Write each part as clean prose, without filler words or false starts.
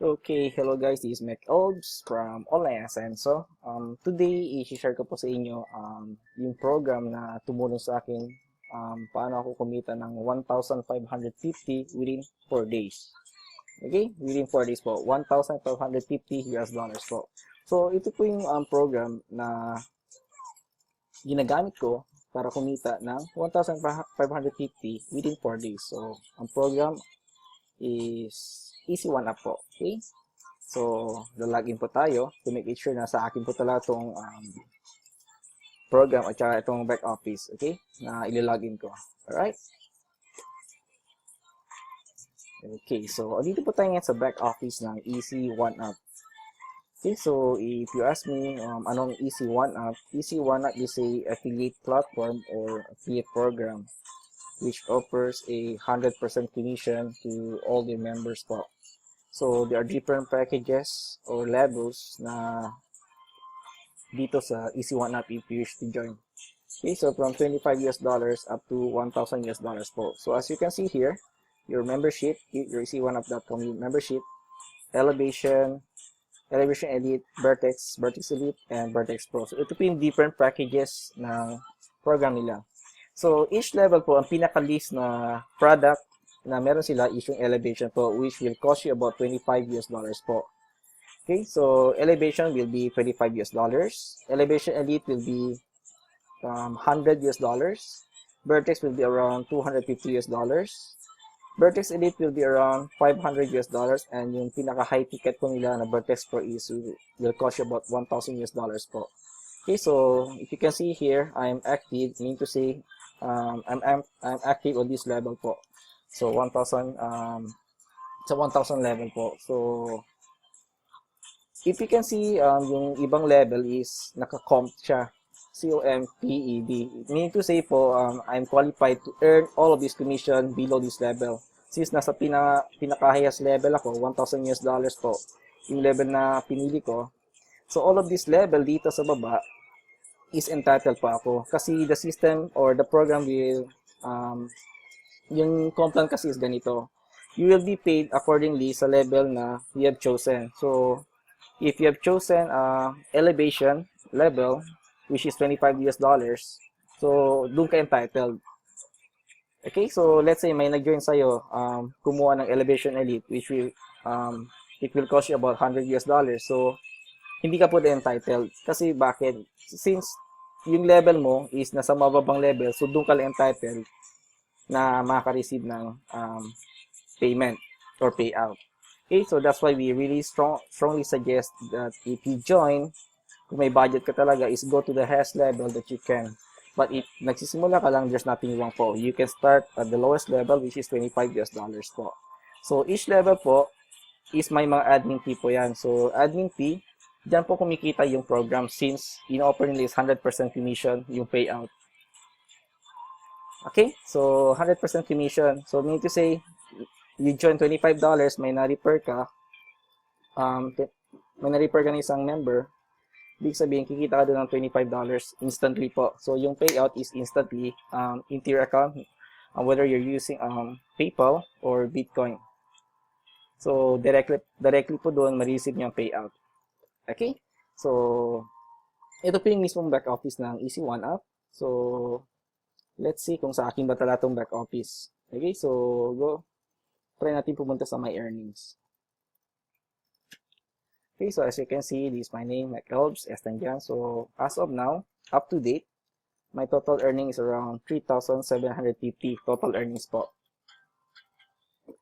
Okay, hello guys, this is Mac Elbs from Online Ascenso. Today, i-share ko po sa inyo yung program na tumulong sa akin paano ako kumita ng 1,550 within 4 days. Okay, within 4 days po, 1,550 US dollars po. So, ito po yung program na ginagamit ko para kumita ng 1,550 within 4 days. So, ang program is Easy One Up po. Okay? So, login po tayo to make it sure na sa akin po talaga itong program at saka itong back office. Okay? Na ililogin ko. Alright? Okay, so dito po tayo ngayon sa back office ng Easy One Up. Okay, so if you ask me anong Easy One Up is a affiliate platform or affiliate program which offers a 100% commission to all the members po. So there are different packages or levels na dito sa Easy One Up if you wish to join. Okay, so from $25 up to $1,000 po. So as you can see here, your membership, your easy1up.com membership, Elevation Elite, Vertex Elite, and Vertex Pro. So ito po yung different packages ng program nila. So each level po, ang pinaka-least na product na meron sila is yung Elevation po, which will cost you about $25 po. Okay, so Elevation will be $25. Elevation Elite will be $100. Vertex will be around $250. Vertex Elite will be around $500, and yung pinaka-high ticket po nila na Vertex Pro is will cost you about $1,000 po. Okay, so if you can see here, I'm active, meaning to say I'm active on this level po. So 1,000 sa 1,000 level po. So if you can see yung ibang level is naka-comp siya. COMPED. Meaning to say po, I'm qualified to earn all of this commission below this level. Since nasa pinaka-highest level ako, $1,000 po, yung level na pinili ko. So, all of this level dito sa baba is entitled po ako. Kasi the system or the program will, yung comp kasi is ganito. You will be paid accordingly sa level na you have chosen. So, if you have chosen elevation level, which is $25, so doon ka entitled. Okay, so let's say may nag-join sa'yo, kumuha ng Elevation Elite, which will, it will cost you about $100. So, hindi ka po entitled. Kasi bakit? Since yung level mo is nasa mababang level, so doon ka entitled na makaka-receive ng payment or payout. Okay, so that's why we really strongly suggest that if you join, kung may budget ka talaga, is go to the highest level that you can. But if nagsisimula ka lang, there's nothing wrong po. You can start at the lowest level, which is $25 po. So each level po is may mga admin fee po yan. So admin fee, dyan po kumikita yung program since in-offer nila is 100% commission yung payout. Okay, so 100% commission. So meaning to say, you join $25, may na-refer ka, ng isang member, ibig sabihin, kikita ka doon ng $25 instantly po. So, yung payout is instantly into your account, whether you're using PayPal or Bitcoin. So, directly po doon, ma-receive niyo ang payout. Okay? So, ito po yung mismong back office ng Easy One Up. So, let's see kung sa akin ba talaga itong back office. Okay? So, try natin pumunta sa My Earnings. Okay, so as you can see, this is my name, Mac Elbs, Estanjan. So as of now, up to date, my total earnings is around 3,750 total earnings po.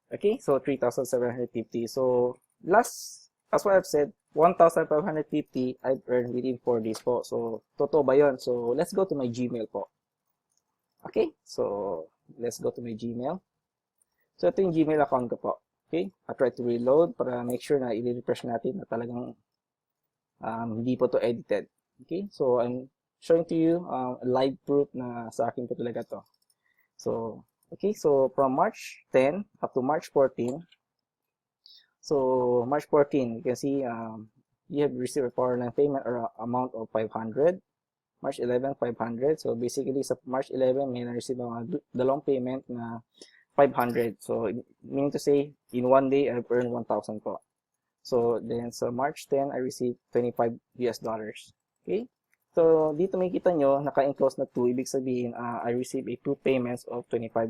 Okay, so 3,750. So as what I've said, 1,550 I've earned within 4 days po. So totoo ba yun? So let's go to my Gmail po. Okay, so let's go to my Gmail. So ito yung Gmail account ko po. Okay, I try to reload para make sure na i-refresh natin na talagang hindi po to edited. Okay, so I'm showing to you a live proof na sa akin po talaga to. So, okay, so from March 10 up to March 14, so March 14, you can see you have received a foreign payment or amount of 500. March 11, 500. So basically sa March 11, may na-receive mga dalawang payment na 500. So, meaning to say, in one day, I've earned 1,000 po. So, then sa March 10, I received $25. Okay? So, dito makikita nyo, naka-enclose na 2. Ibig sabihin, I received a 2 payments of $25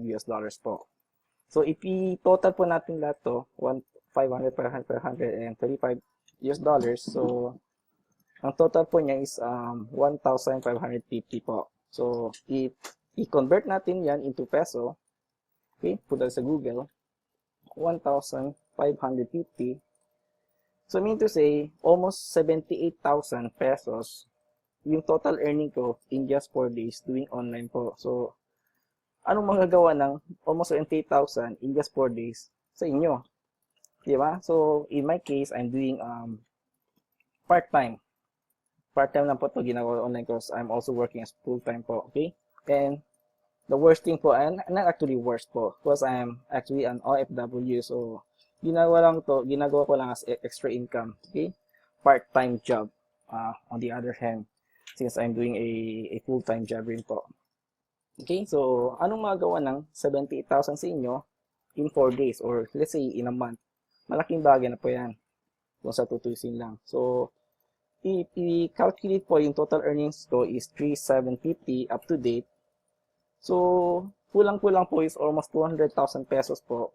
po. So, if i-total po natin lahat to, 500, 500, 500, and $35. So, ang total po niya is 1,550 po. So, if i-convert natin yan into peso, okay, punta sa Google, 1,550. So, mean to say, almost 78,000 pesos yung total earning ko in just 4 days doing online po. So, anong magagawa ng almost 78,000 in just 4 days sa inyo? Diba? So, in my case, I'm doing part-time. Part-time lang po ito ginagawa online because I'm also working as full-time po. Okay? And the worst thing po, and not actually worst po, because I'm actually an OFW. So, ginagawa ko lang as extra income. Okay? Part-time job. On the other hand, since I'm doing a full-time job rin po. Okay? So, anong magagawa ng 78,000 sa inyo in 4 days or let's say in a month? Malaking bagay na po yan kung sa tutusin lang. So, i-calculate po yung total earnings ko is 3,750 up to date. So, kulang-kulang po is almost 200,000 pesos po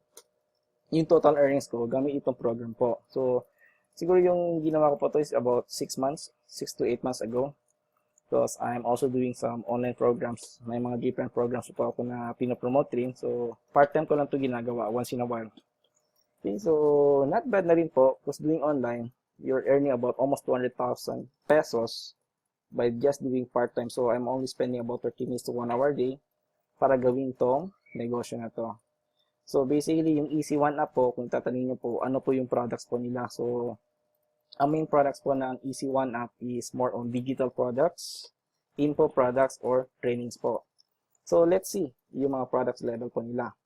yung total earnings ko gamit itong program po. So, siguro yung ginawa ko po to is about 6 months, 6 to 8 months ago. Because I'm also doing some online programs. May mga different programs po ako na pinopromote rin. So, part-time ko lang to ginagawa once in a while. Okay, so not bad na rin po because doing online, you're earning about almost 200,000 pesos by just doing part-time. So, I'm only spending about 30 minutes to 1 hour a day para gawin tong negosyo na to. So, basically, yung Easy One Up po, kung tatanungin nyo po, ano po yung products po nila. So, ang main products po ng Easy One Up is more on digital products, info products, or trainings po. So, let's see yung mga products level po nila.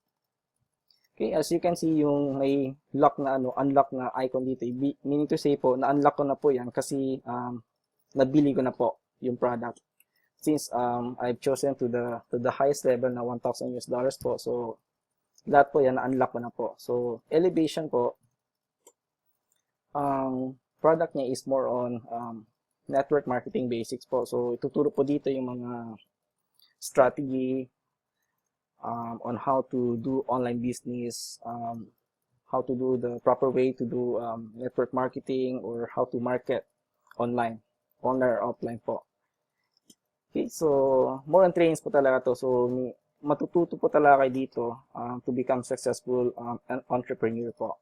Okay, as you can see, yung may unlock na icon dito, meaning to say po, na-unlock ko na po yan kasi nabili ko na po yung product. Since I've chosen to the highest level na $1,000 po, so lahat po yan na-unlock ko na po. So, Elevation po, product niya is more on network marketing basics po. So, ituturo po dito yung mga strategy on how to do online business, how to do the proper way to do network marketing or how to market online or offline po. Okay, so more on trainings po talaga to. So, matututo po talaga kayo dito to become successful entrepreneur po.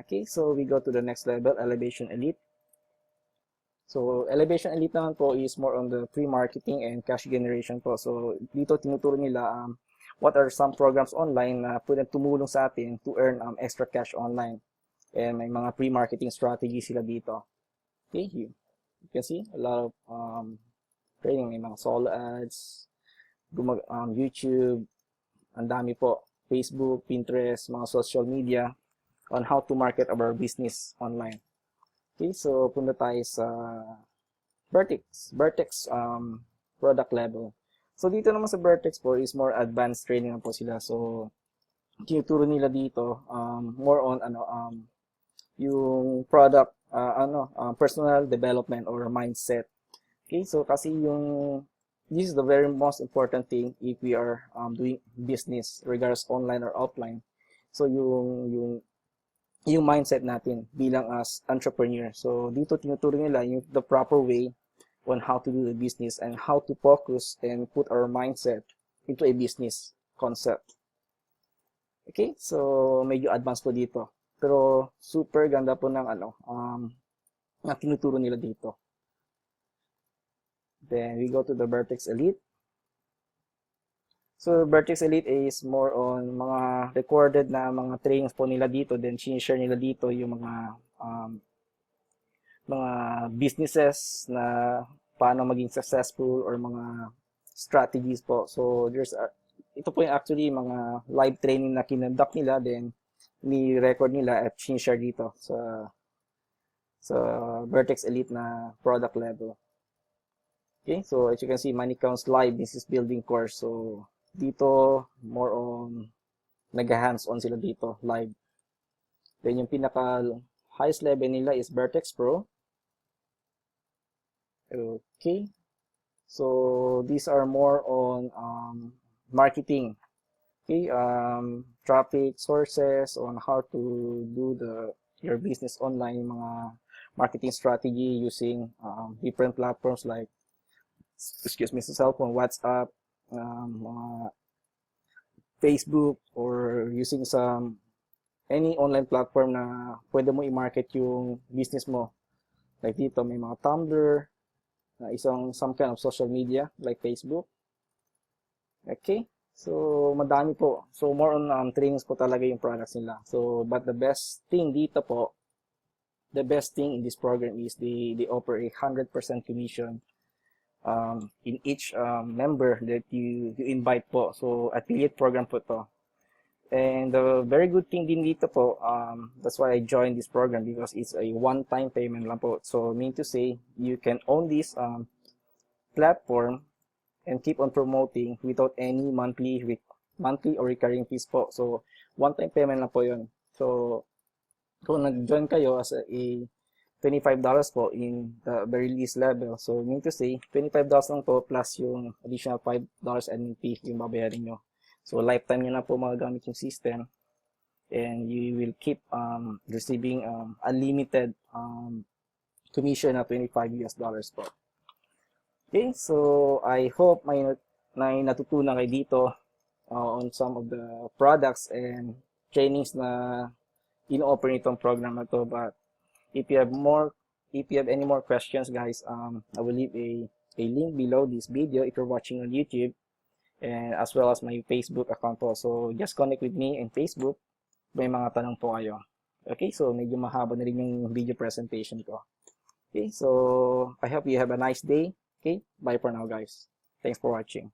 Okay, so we go to the next level, Elevation Elite. So, Elevation Elite naman po is more on the pre-marketing and cash generation po. So, dito tinuturo nila what are some programs online na pwedeng tumulong sa atin to earn extra cash online. And may mga pre-marketing strategy sila dito. Okay, you can see a lot of training. May mga solo ads, YouTube, ang dami po. Facebook, Pinterest, mga social media on how to market our business online. Okay, so punta tayo sa Vertex product level. So dito naman sa Vertex po is more advanced training na po sila. So tinuturo nila dito more on yung product personal development or mindset. Okay, so kasi this is the very most important thing if we are doing business regardless online or offline. So yung mindset natin bilang as entrepreneur. So, dito tinuturo nila yung the proper way on how to do the business and how to focus and put our mindset into a business concept. Okay? So, medyo advanced po dito. Pero, super ganda po ng na tinuturo nila dito. Then, we go to the Vertex Elite. So, Vertex Elite is more on mga recorded na mga trainings po nila dito. Then, share nila dito yung mga businesses na paano maging successful or mga strategies po. So, ito po yung actually mga live training na kinonduct nila. Then, ni-record nila at share dito sa Vertex Elite na product level. Okay, so as you can see, Money Counts Live Business Building Course. So, dito, more on nag-hands-on sila dito, live. Then, yung pinaka highest level nila is Vertex Pro. Okay. So these are more on marketing. Okay, traffic sources, on how to do your business online, mga marketing strategy using different platforms like, excuse me, sa cellphone, WhatsApp, mga Facebook, or using some any online platform na pwede mo i-market yung business mo. Like dito, may mga Tumblr, some kind of social media like Facebook. Okay, so madami po. So more on trainings po talaga yung products nila. So but the best thing dito po, the best thing in this program is they offer a 100% commission in each member that you invite po. So affiliate program po to. And the very good thing din dito po, that's why I joined this program, because it's a one-time payment lang po. So mean to say, you can own this platform and keep on promoting without any monthly or recurring fees po. So one-time payment lang po yun. So kung nag-join kayo as a $25 po in the very least level, so mean to say, $25 lang po plus yung additional $5 admin fee yung babayarin nyo. So lifetime nyo na po magagamit yung system, and you will keep receiving unlimited commission na $25 po. Okay, so I hope may natutunan kayo dito on some of the products and trainings na in-offer nitong program na to. But if you have any more questions, guys, I will leave a link below this video if you're watching on YouTube, and as well as my Facebook account po. So just connect with me in Facebook. May mga tanong po kayo. Okay, so medyo mahaba na rin yung video presentation ko. Okay, so I hope you have a nice day. Okay, bye for now, guys. Thanks for watching.